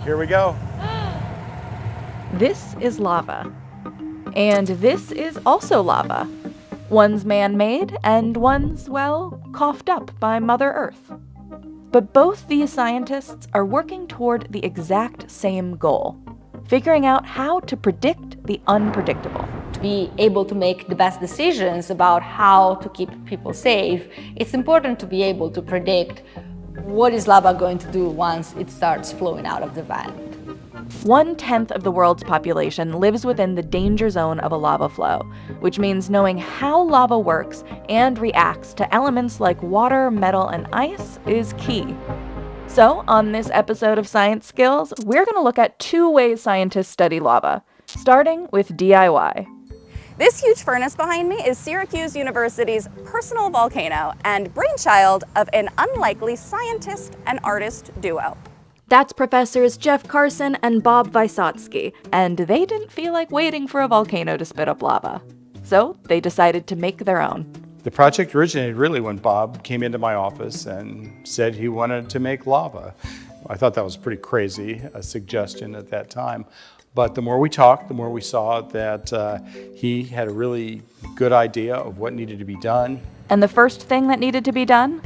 Here we go. This is lava. And this is also lava. One's man-made and one's, well, coughed up by Mother Earth. But both these scientists are working toward the exact same goal, figuring out how to predict the unpredictable. To be able to make the best decisions about how to keep people safe, it's important to be able to predict what is lava going to do once it starts flowing out of the vent. 1/10 of the world's population lives within the danger zone of a lava flow, which means knowing how lava works and reacts to elements like water, metal, and ice is key. So, on this episode of Science Skills, we're going to look at 2 ways scientists study lava, starting with DIY. This huge furnace behind me is Syracuse University's personal volcano and brainchild of an unlikely scientist and artist duo. That's Professors Jeff Carson and Bob Vysotsky, and they didn't feel like waiting for a volcano to spit up lava. So they decided to make their own. The project originated really when Bob came into my office and said he wanted to make lava. I thought that was pretty crazy, a suggestion at that time. But the more we talked, the more we saw that he had a really good idea of what needed to be done. And the first thing that needed to be done?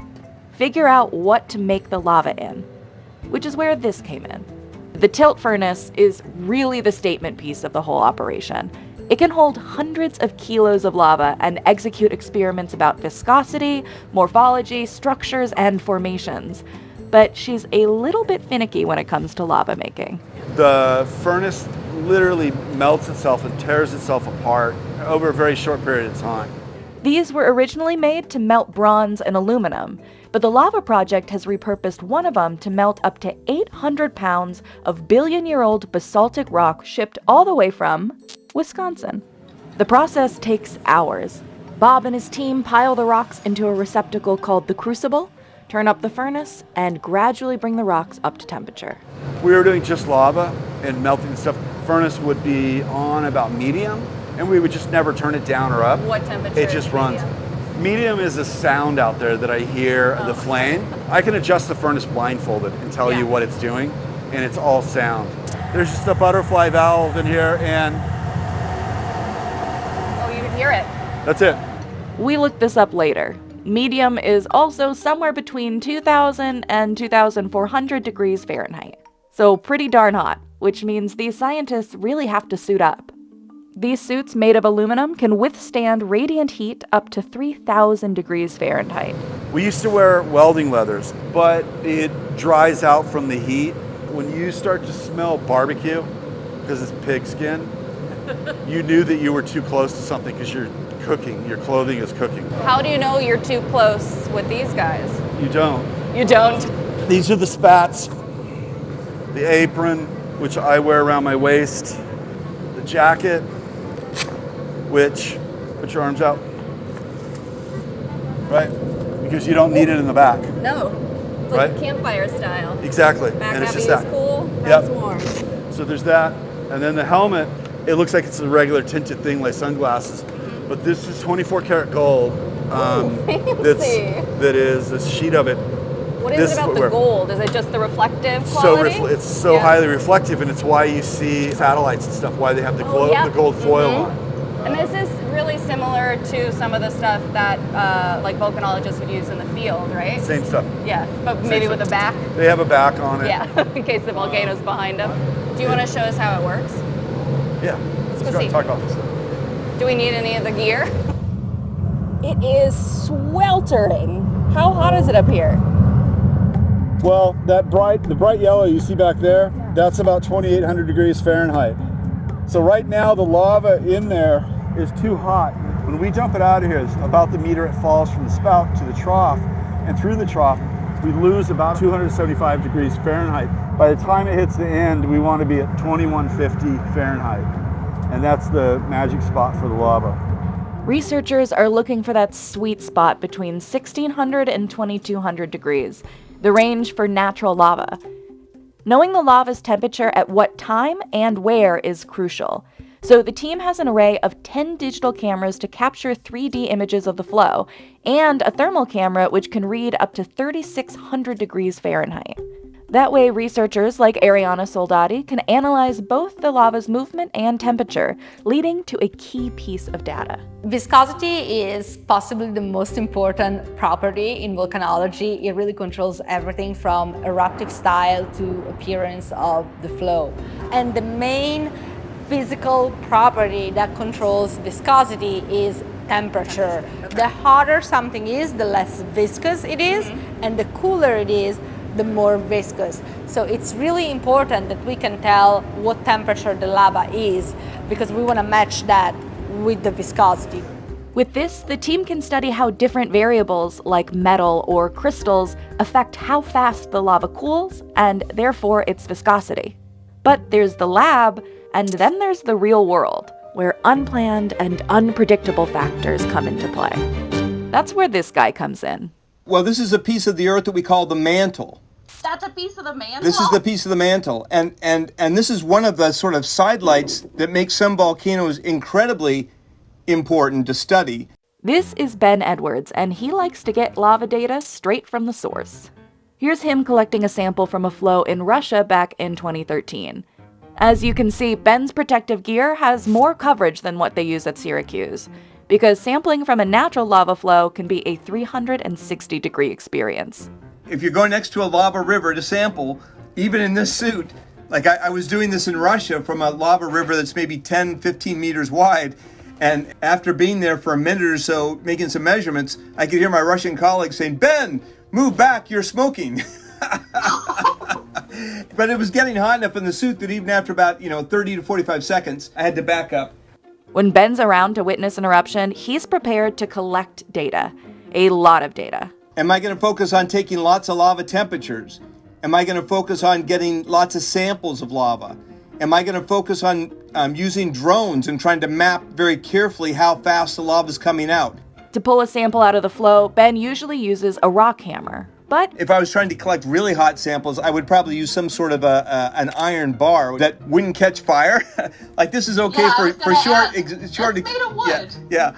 Figure out what to make the lava in, which is where this came in. The tilt furnace is really the statement piece of the whole operation. It can hold hundreds of kilos of lava and execute experiments about viscosity, morphology, structures, and formations. But she's a little bit finicky when it comes to lava making. The furnace literally melts itself and tears itself apart over a very short period of time. These were originally made to melt bronze and aluminum, but the Lava Project has repurposed one of them to melt up to 800 pounds of billion-year-old basaltic rock shipped all the way from Wisconsin. The process takes hours. Bob and his team pile the rocks into a receptacle called the crucible, turn up the furnace, and gradually bring the rocks up to temperature. We were doing just lava and melting the stuff. The furnace would be on about medium, and we would just never turn it down or up. What temperature? It just runs. Medium is a sound out there that I hear the flame. I can adjust the furnace blindfolded and tell you what it's doing, and it's all sound. There's just a butterfly valve in here, and Oh, you can hear it. that's it. We looked this up later. Medium is also somewhere between 2,000 and 2,400 degrees Fahrenheit. So pretty darn hot, which means these scientists really have to suit up. These suits made of aluminum can withstand radiant heat up to 3,000 degrees Fahrenheit. We used to wear welding leathers, but it dries out from the heat. When you start to smell barbecue, because it's pig skin, you knew that you were too close to something because you're cooking, your clothing is cooking. How do you know you're too close with these guys? You don't. You don't? These are the spats, the apron, which I wear around my waist, the jacket, which, put your arms out, right? Because you don't need it in the back. No. It's like Right? campfire style. Exactly. Back and it's heavy just is that. cool, Yep. front's warm. So there's that, and then the helmet, it looks like it's a regular tinted thing like sunglasses, but this is 24 karat gold. That is this sheet of it. What is This it is about what the we're- gold? Is it just the reflective So quality? it's so Yeah. highly reflective, and it's why you see satellites and stuff, why they have the, yeah. the gold foil on it. And this is really similar to some of the stuff that like volcanologists would use in the field, right? Same stuff. Yeah, but maybe with a back. They have a back on it. Yeah, in case the volcano's behind them. Do you want to show us how it works? Yeah. go Let's see. talk about this. Do we need any of the gear? It is sweltering. How hot is it up here? Well, the bright yellow you see back there, that's about 2,800 degrees Fahrenheit. So right now the lava in there is too hot. When we dump it out of here, it's about the meter it falls from the spout to the trough, and through the trough, we lose about 275 degrees Fahrenheit. By the time it hits the end, we want to be at 2150 Fahrenheit. And that's the magic spot for the lava. Researchers are looking for that sweet spot between 1,600 and 2,200 degrees, the range for natural lava. Knowing the lava's temperature at what time and where is crucial. So the team has an array of 10 digital cameras to capture 3D images of the flow, and a thermal camera which can read up to 3,600 degrees Fahrenheit. That way, researchers like Ariana Soldati can analyze both the lava's movement and temperature, leading to a key piece of data. Viscosity is possibly the most important property in volcanology. It really controls everything from eruptive style to appearance of the flow. And the main physical property that controls viscosity is temperature. The hotter something is, the less viscous it is, and the cooler it is, the more viscous. So it's really important that we can tell what temperature the lava is, because we want to match that with the viscosity. With this, the team can study how different variables like metal or crystals affect how fast the lava cools and therefore its viscosity. But there's the lab, and then there's the real world, where unplanned and unpredictable factors come into play. That's where this guy comes in. Well, this is a piece of the Earth that we call the mantle. That's a piece of the mantle? This is the piece of the mantle. And this is one of the sort of sidelights that makes some volcanoes incredibly important to study. This is Ben Edwards, and he likes to get lava data straight from the source. Here's him collecting a sample from a flow in Russia back in 2013. As you can see, Ben's protective gear has more coverage than what they use at Syracuse, because sampling from a natural lava flow can be a 360-degree experience. If you're going next to a lava river to sample, even in this suit, like I was doing this in Russia from a lava river that's maybe 10, 15 meters wide, and after being there for a minute or so, making some measurements, I could hear my Russian colleagues saying, "Ben, move back, you're smoking." But it was getting hot enough in the suit that even after about, 30 to 45 seconds, I had to back up. When Ben's around to witness an eruption, he's prepared to collect data. A lot of data. Am I going to focus on taking lots of lava temperatures? Am I going to focus on getting lots of samples of lava? Am I going to focus on using drones and trying to map very carefully how fast the lava is coming out? To pull a sample out of the flow, Ben usually uses a rock hammer. But if I was trying to collect really hot samples, I would probably use some sort of an iron bar that wouldn't catch fire. Like this is okay for short. It's made of wood. Yeah.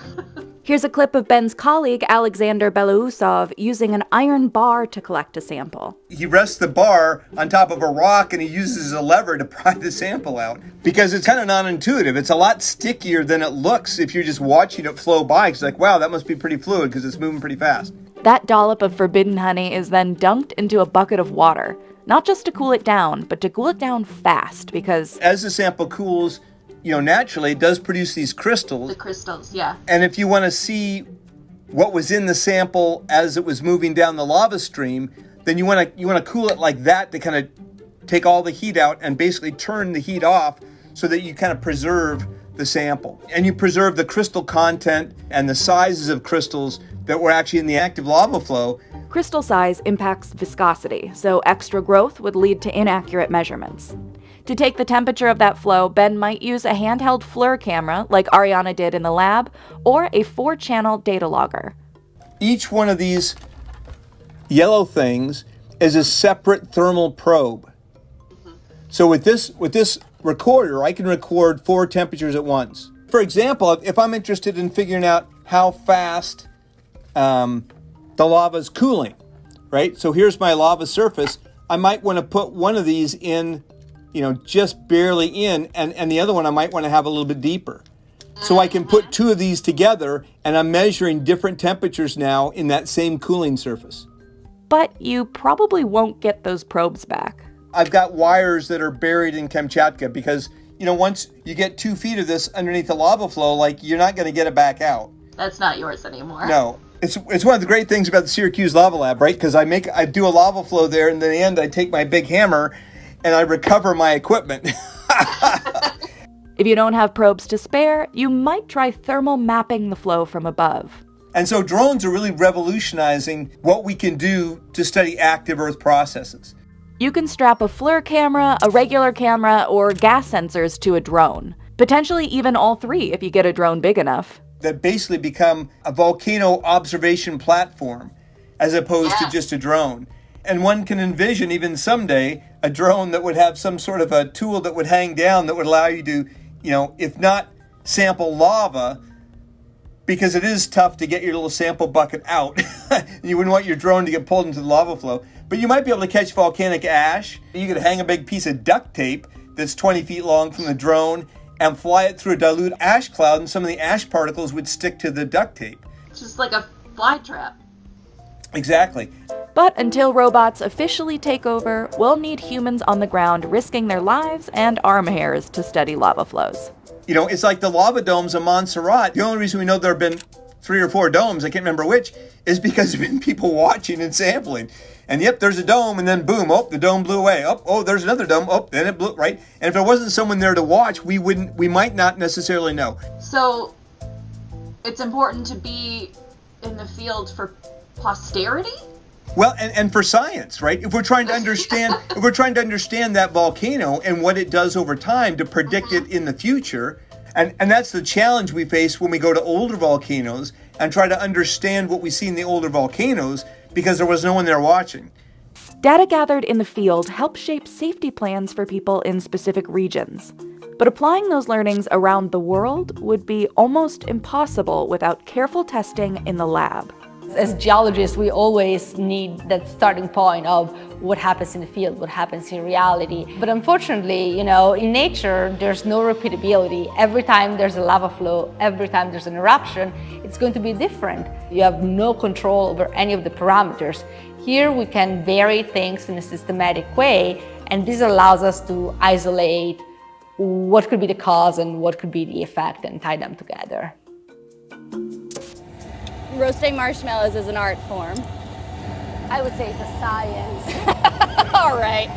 Here's a clip of Ben's colleague, Alexander Belousov, using an iron bar to collect a sample. He rests the bar on top of a rock and he uses a lever to pry the sample out. Because it's kind of non-intuitive. It's a lot stickier than it looks if you're just watching it flow by. It's like, wow, that must be pretty fluid because it's moving pretty fast. That dollop of forbidden honey is then dunked into a bucket of water, not just to cool it down, but to cool it down fast, because as the sample cools, naturally it does produce these crystals. The crystals, yeah. And if you want to see what was in the sample as it was moving down the lava stream, then you want to cool it like that to kind of take all the heat out and basically turn the heat off so that you kind of preserve the sample. And you preserve the crystal content and the sizes of crystals that were actually in the active lava flow. Crystal size impacts viscosity, so extra growth would lead to inaccurate measurements. To take the temperature of that flow, Ben might use a handheld FLIR camera, like Ariana did in the lab, or a 4-channel data logger. Each one of these yellow things is a separate thermal probe. So with this recorder, I can record 4 temperatures at once. For example, if I'm interested in figuring out how fast the lava is cooling, right? So here's my lava surface. I might want to put one of these in, just barely in, and the other one I might want to have a little bit deeper. So I can put 2 of these together, and I'm measuring different temperatures now in that same cooling surface. But you probably won't get those probes back. I've got wires that are buried in Kamchatka because, once you get 2 feet of this underneath the lava flow, you're not going to get it back out. That's not yours anymore. No. It's one of the great things about the Syracuse Lava Lab, right? Because I do a lava flow there, and in the end I take my big hammer and I recover my equipment. If you don't have probes to spare, you might try thermal mapping the flow from above. And so drones are really revolutionizing what we can do to study active Earth processes. You can strap a FLIR camera, a regular camera, or gas sensors to a drone. Potentially even all 3 if you get a drone big enough. That basically become a volcano observation platform as opposed to just a drone. And one can envision even someday a drone that would have some sort of a tool that would hang down that would allow you to, if not sample lava, because it is tough to get your little sample bucket out. You wouldn't want your drone to get pulled into the lava flow. But you might be able to catch volcanic ash. You could hang a big piece of duct tape that's 20 feet long from the drone and fly it through a dilute ash cloud, and some of the ash particles would stick to the duct tape. It's just like a fly trap. Exactly. But until robots officially take over, we'll need humans on the ground risking their lives and arm hairs to study lava flows. You know, it's like the lava domes of Montserrat. The only reason we know there have been 3 or 4 domes, I can't remember which, is because there have been people watching and sampling. And yep, there's a dome, and then boom, oh, the dome blew away. Oh, there's another dome. Oh, then it blew, right? And if there wasn't someone there to watch, we might not necessarily know. So it's important to be in the field for posterity? Well, and for science, right? If we're trying to understand, that volcano and what it does over time to predict it in the future, and that's the challenge we face when we go to older volcanoes and try to understand what we see in the older volcanoes, because there was no one there watching. Data gathered in the field helps shape safety plans for people in specific regions. But applying those learnings around the world would be almost impossible without careful testing in the lab. As geologists, we always need that starting point of what happens in the field, what happens in reality. But unfortunately, in nature, there's no repeatability. Every time there's a lava flow, every time there's an eruption, it's going to be different. You have no control over any of the parameters. Here we can vary things in a systematic way, and this allows us to isolate what could be the cause and what could be the effect and tie them together. Roasting marshmallows is an art form. I would say it's a science. All right.